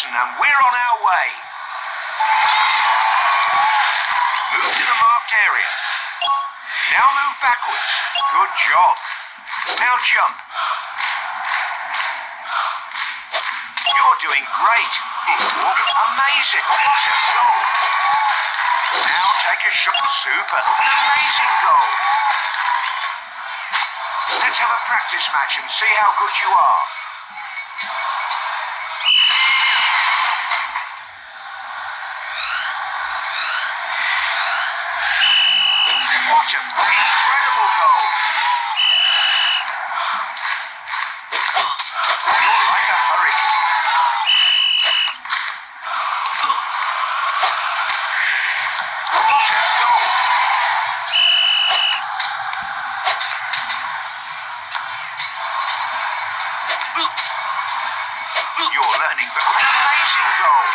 And we're on our way. Move to the marked area. Now move backwards. Good job. Now jump. You're doing great. Amazing. What a goal. Now take a shot. Super. An amazing goal. Let's have a practice match and see how good you are. What an incredible goal! You're like a hurricane. What a goal! You're learning an amazing goal.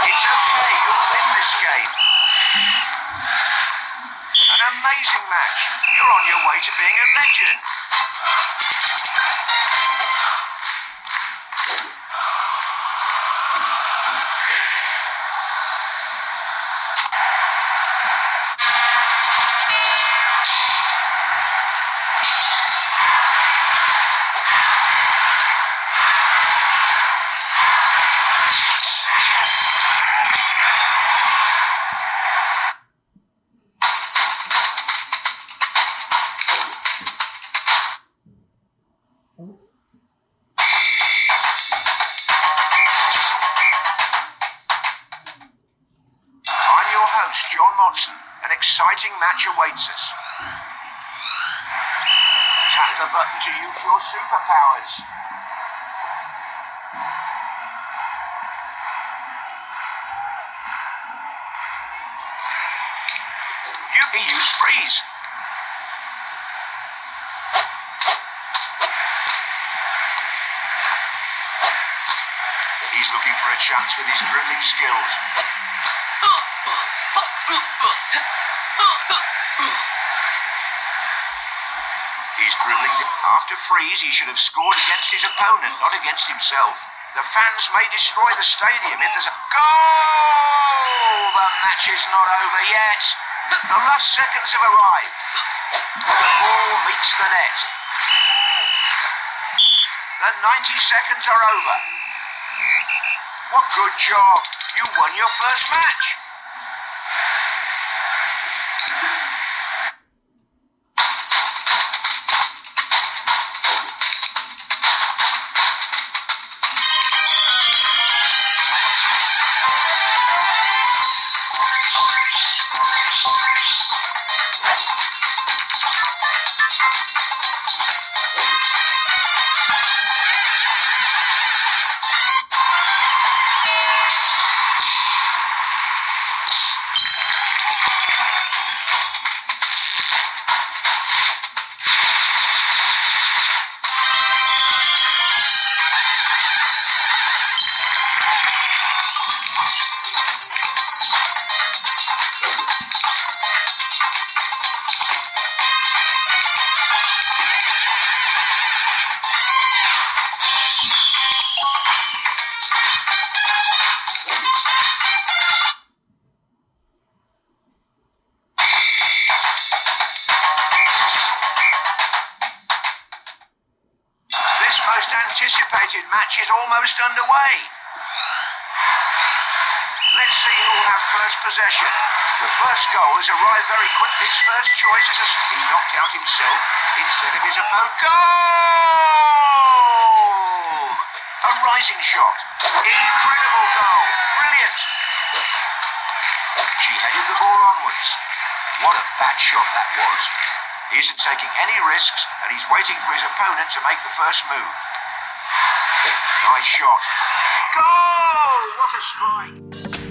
It's okay, you'll win this game. An amazing match. You're on your way to being a legend. An exciting match awaits us. Tap the button to use your superpowers. You can use freeze. He's looking for a chance with his dribbling skills. He's dribbling. After freeze, he should have scored against his opponent, not against himself. The fans may destroy the stadium if there's a goal! The match is not over yet. The last seconds have arrived. The ball meets the net. The 90 seconds are over. What good job. You won your first match. Anticipated match is almost underway. Let's see who will have first possession. The first goal has arrived very quick. His first choice is he knocked out himself instead of his opponent. Goal! A rising shot. Incredible goal. points. What a bad shot that was. He isn't taking any risks, and he's waiting for his opponent to make the first move. Nice shot. Goal! What a strike!